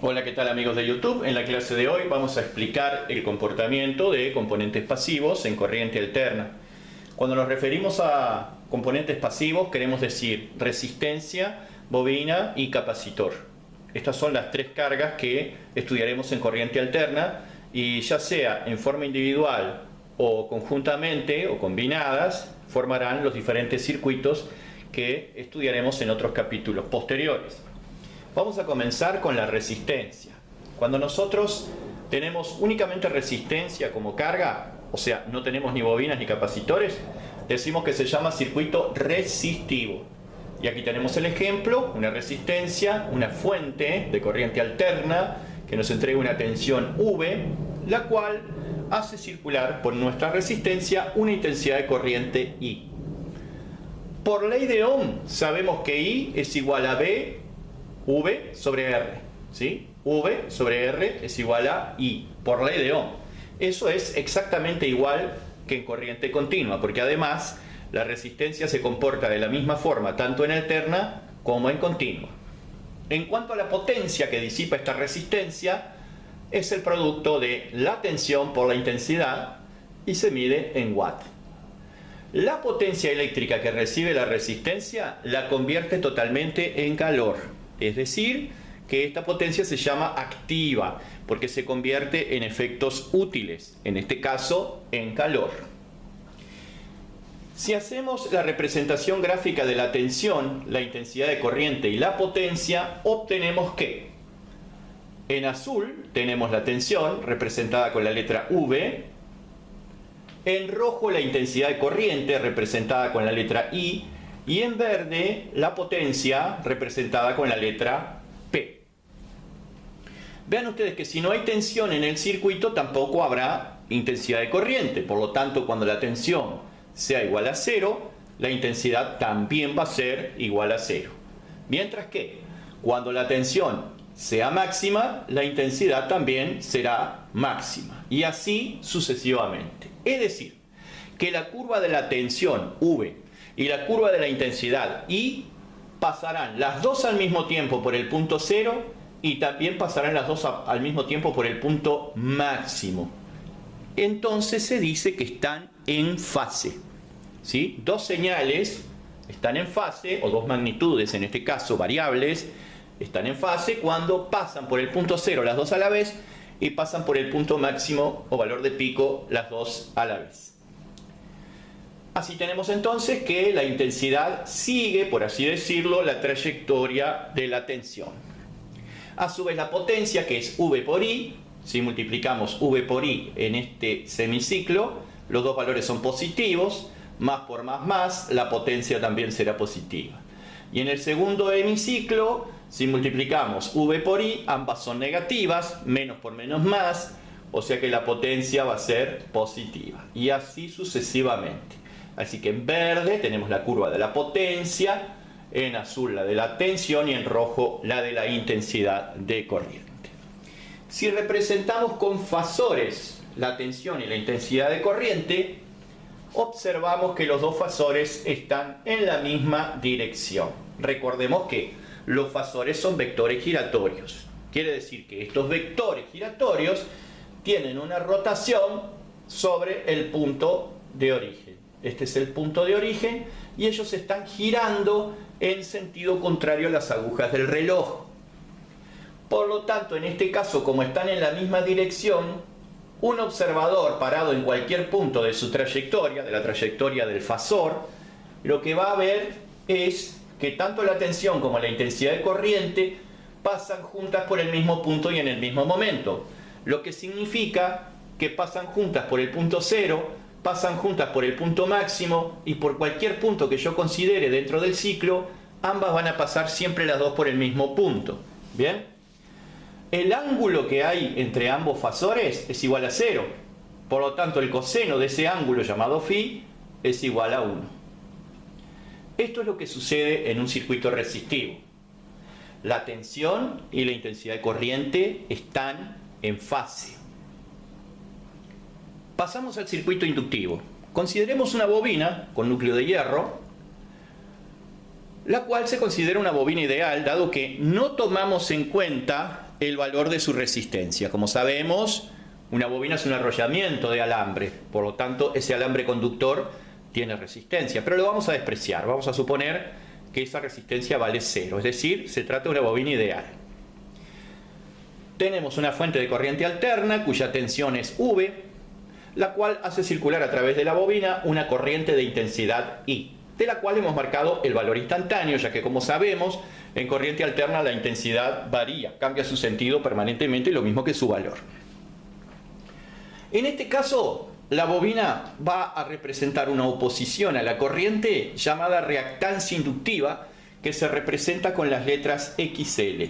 Hola, ¿qué tal amigos de YouTube? En la clase de hoy vamos a explicar el comportamiento de componentes pasivos en corriente alterna. Cuando nos referimos a componentes pasivos queremos decir resistencia, bobina y capacitor. Estas son las tres cargas que estudiaremos en corriente alterna y ya sea en forma individual o conjuntamente o combinadas formarán los diferentes circuitos que estudiaremos en otros capítulos posteriores. Vamos a comenzar con la resistencia. Cuando nosotros tenemos únicamente resistencia como carga, o sea, no tenemos ni bobinas ni capacitores, decimos que se llama circuito resistivo. Y aquí tenemos el ejemplo, una resistencia, una fuente de corriente alterna que nos entrega una tensión V, la cual hace circular por nuestra resistencia una intensidad de corriente I. Por ley de Ohm sabemos que I es igual a V sobre R, ¿sí? V sobre R es igual a I, por ley de Ohm. Eso es exactamente igual que en corriente continua, porque además la resistencia se comporta de la misma forma, tanto en alterna como en continua. En cuanto a la potencia que disipa esta resistencia, es el producto de la tensión por la intensidad y se mide en watt. La potencia eléctrica que recibe la resistencia la convierte totalmente en calor. Es decir, que esta potencia se llama activa porque se convierte en efectos útiles, en este caso en calor. Si hacemos la representación gráfica de la tensión, la intensidad de corriente y la potencia, obtenemos que en azul tenemos la tensión representada con la letra V, en rojo la intensidad de corriente representada con la letra I, y en verde la potencia representada con la letra P. Vean ustedes que si no hay tensión en el circuito tampoco habrá intensidad de corriente. Por lo tanto, cuando la tensión sea igual a 0, la intensidad también va a ser igual a 0. Mientras que cuando la tensión sea máxima, la intensidad también será máxima. Y así sucesivamente. Es decir, que la curva de la tensión V y la curva de la intensidad I pasarán las dos al mismo tiempo por el punto 0 y también pasarán las dos al mismo tiempo por el punto máximo. Entonces se dice que están en fase, ¿sí? Dos señales están en fase, o dos magnitudes, en este caso variables, están en fase cuando pasan por el punto 0 las dos a la vez y pasan por el punto máximo o valor de pico las dos a la vez. Así tenemos entonces que la intensidad sigue, por así decirlo, la trayectoria de la tensión. A su vez la potencia, que es V por I, si multiplicamos V por I en este semiciclo, los dos valores son positivos, más por más, la potencia también será positiva. Y en el segundo hemiciclo, si multiplicamos V por I, ambas son negativas, menos por menos más, o sea que la potencia va a ser positiva. Y así sucesivamente. Así que en verde tenemos la curva de la potencia, en azul la de la tensión y en rojo la de la intensidad de corriente. Si representamos con fasores la tensión y la intensidad de corriente, observamos que los dos fasores están en la misma dirección. Recordemos que los fasores son vectores giratorios. Quiere decir que estos vectores giratorios tienen una rotación sobre el punto de origen. Este es el punto de origen y ellos están girando en sentido contrario a las agujas del reloj. Por lo tanto, en este caso, como están en la misma dirección, un observador parado en cualquier punto de su trayectoria, de la trayectoria del fasor, lo que va a ver es que tanto la tensión como la intensidad de corriente pasan juntas por el mismo punto y en el mismo momento, lo que significa que pasan juntas por el punto 0, pasan juntas por el punto máximo y por cualquier punto que yo considere dentro del ciclo, ambas van a pasar siempre las dos por el mismo punto. ¿Bien? El ángulo que hay entre ambos fasores es igual a 0. Por lo tanto, el coseno de ese ángulo llamado phi es igual a 1. Esto es lo que sucede en un circuito resistivo. La tensión y la intensidad de corriente están en fase. Pasamos al circuito inductivo. Consideremos una bobina con núcleo de hierro. la cual se considera una bobina ideal, dado que no tomamos en cuenta el valor de su resistencia. Como sabemos, una bobina es un enrollamiento de alambre, por lo tanto, ese alambre conductor tiene resistencia, pero lo vamos a despreciar. Vamos a suponer que esa resistencia vale 0, es decir, se trata de una bobina ideal. Tenemos una fuente de corriente alterna cuya tensión es V, la cual hace circular a través de la bobina una corriente de intensidad I, de la cual hemos marcado el valor instantáneo, ya que, como sabemos, en corriente alterna la intensidad varía, cambia su sentido permanentemente, lo mismo que su valor. En este caso, la bobina va a representar una oposición a la corriente llamada reactancia inductiva, que se representa con las letras XL.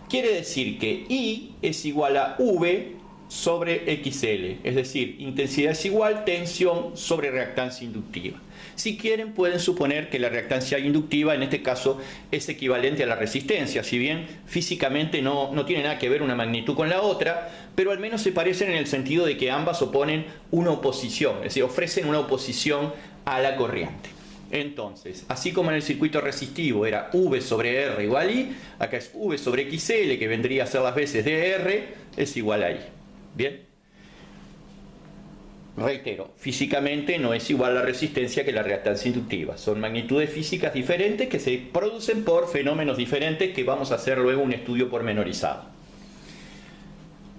Quiere decir que I es igual a V sobre XL, es decir, intensidad es igual, tensión sobre reactancia inductiva. Si quieren, pueden suponer que la reactancia inductiva en este caso es equivalente a la resistencia, si bien físicamente no tiene nada que ver una magnitud con la otra, pero al menos se parecen en el sentido de que ambas oponen una oposición, es decir, ofrecen una oposición a la corriente. Entonces, así como en el circuito resistivo era V sobre R igual a I, acá es V sobre XL, que vendría a ser las veces de R, es igual a I. ¿Bien? Reitero, físicamente no es igual la resistencia que la reactancia inductiva. Son magnitudes físicas diferentes que se producen por fenómenos diferentes que vamos a hacer luego un estudio pormenorizado.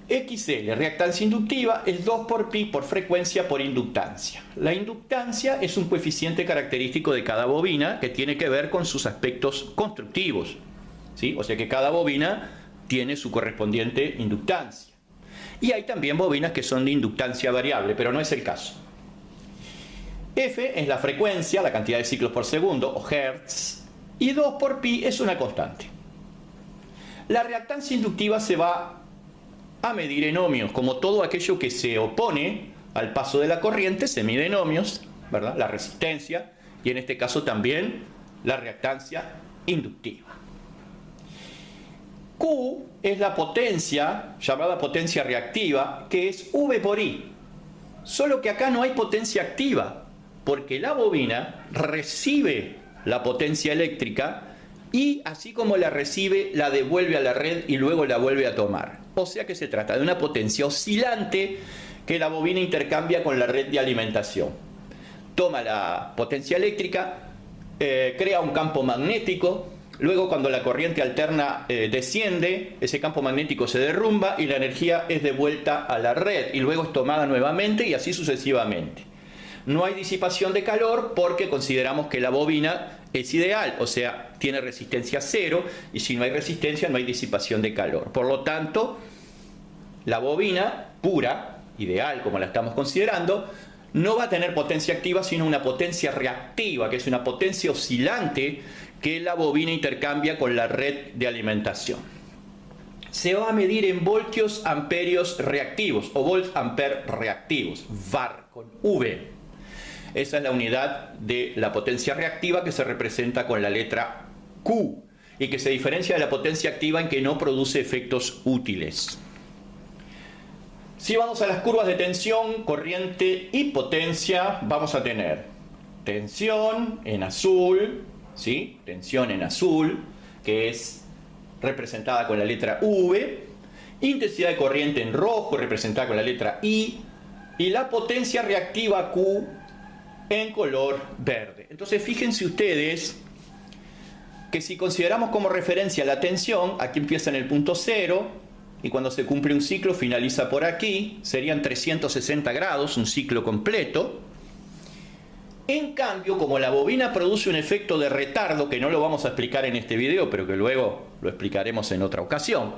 XL, reactancia inductiva, es 2 por pi por frecuencia por inductancia. La inductancia es un coeficiente característico de cada bobina que tiene que ver con sus aspectos constructivos, ¿sí? O sea que cada bobina tiene su correspondiente inductancia. Y hay también bobinas que son de inductancia variable, pero no es el caso. F es la frecuencia, la cantidad de ciclos por segundo, o hertz, y 2 por pi es una constante. La reactancia inductiva se va a medir en ohmios, como todo aquello que se opone al paso de la corriente se mide en ohmios, ¿verdad? La resistencia, y en este caso también la reactancia inductiva. Q es la potencia, llamada potencia reactiva, que es V por I. Solo que acá no hay potencia activa, porque la bobina recibe la potencia eléctrica y, así como la recibe, la devuelve a la red y luego la vuelve a tomar. O sea que se trata de una potencia oscilante que la bobina intercambia con la red de alimentación. Toma la potencia eléctrica, crea un campo magnético. Luego, cuando la corriente alterna desciende, ese campo magnético se derrumba y la energía es devuelta a la red y luego es tomada nuevamente y así sucesivamente. No hay disipación de calor porque consideramos que la bobina es ideal, o sea, tiene resistencia cero, y si no hay resistencia no hay disipación de calor. Por lo tanto, la bobina pura, ideal como la estamos considerando, no va a tener potencia activa sino una potencia reactiva, que es una potencia oscilante que la bobina intercambia con la red de alimentación. Se va a medir en voltios amperios reactivos o volts ampere reactivos, var con V. Esa es la unidad de la potencia reactiva que se representa con la letra Q y que se diferencia de la potencia activa en que no produce efectos útiles. Si vamos a las curvas de tensión, corriente y potencia, vamos a tener tensión en azul, ¿sí? Tensión en azul, que es representada con la letra V, intensidad de corriente en rojo, representada con la letra I, y la potencia reactiva Q en color verde. Entonces, fíjense ustedes que si consideramos como referencia la tensión, aquí empieza en el punto 0, y cuando se cumple un ciclo finaliza por aquí, serían 360 grados, un ciclo completo. En cambio, como la bobina produce un efecto de retardo, que no lo vamos a explicar en este video, pero que luego lo explicaremos en otra ocasión,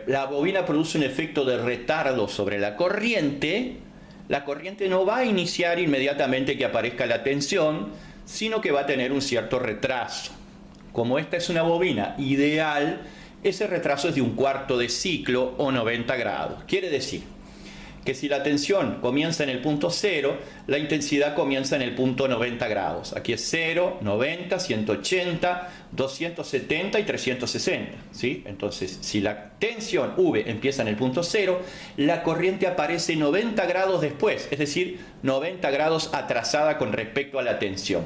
la bobina produce un efecto de retardo sobre la corriente no va a iniciar inmediatamente que aparezca la tensión, sino que va a tener un cierto retraso. Como esta es una bobina ideal, ese retraso es de un cuarto de ciclo o 90 grados. Quiere decir que si la tensión comienza en el punto 0, la intensidad comienza en el punto 90 grados. Aquí es 0, 90, 180, 270 y 360. ¿Sí? Entonces, si la tensión V empieza en el punto 0, la corriente aparece 90 grados después, es decir, 90 grados atrasada con respecto a la tensión.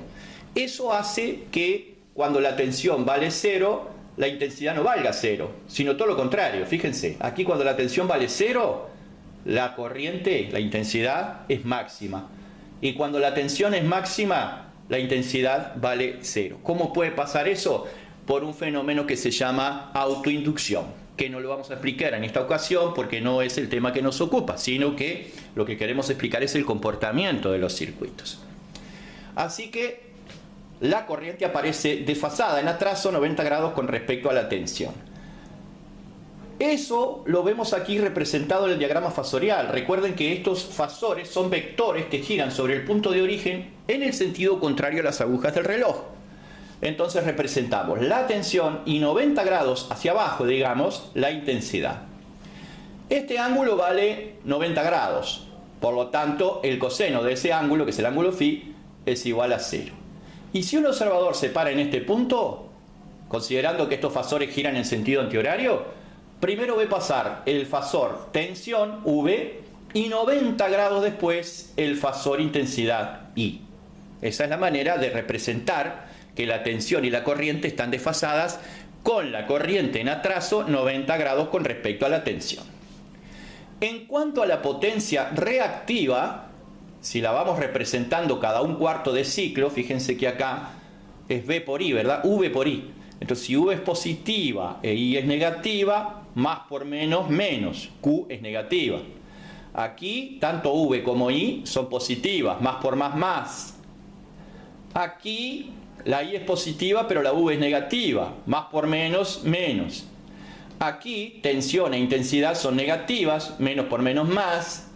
Eso hace que cuando la tensión vale 0, la intensidad no valga 0, sino todo lo contrario. Fíjense, aquí cuando la tensión vale 0, la corriente, la intensidad es máxima. Y cuando la tensión es máxima, la intensidad vale 0. ¿Cómo puede pasar eso? Por un fenómeno que se llama autoinducción, que no lo vamos a explicar en esta ocasión porque no es el tema que nos ocupa, sino que lo que queremos explicar es el comportamiento de los circuitos. Así que la corriente aparece desfasada en atraso 90 grados con respecto a la tensión. Eso lo vemos aquí representado en el diagrama fasorial. Recuerden que estos fasores son vectores que giran sobre el punto de origen en el sentido contrario a las agujas del reloj. Entonces representamos la tensión y 90 grados hacia abajo, digamos, la intensidad. Este ángulo vale 90 grados. Por lo tanto, el coseno de ese ángulo, que es el ángulo phi, es igual a 0. Y si un observador se para en este punto, considerando que estos fasores giran en sentido antihorario, primero ve pasar el fasor tensión, V, y 90 grados después el fasor intensidad, I. Esa es la manera de representar que la tensión y la corriente están desfasadas, con la corriente en atraso 90 grados con respecto a la tensión. En cuanto a la potencia reactiva, si la vamos representando cada un cuarto de ciclo, fíjense que acá es V por I, ¿verdad? V por I. Entonces, si V es positiva e I es negativa, más por menos, menos. Q es negativa. Aquí, tanto V como I son positivas, más por más, más. Aquí, la I es positiva, pero la V es negativa, más por menos, menos. Aquí, tensión e intensidad son negativas, menos por menos, más.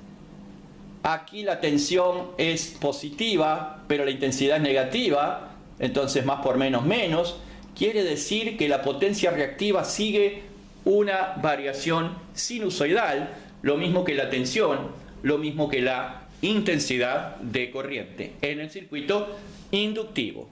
Aquí la tensión es positiva, pero la intensidad es negativa, entonces más por menos, menos. Quiere decir que la potencia reactiva sigue una variación sinusoidal, lo mismo que la tensión, lo mismo que la intensidad de corriente en el circuito inductivo.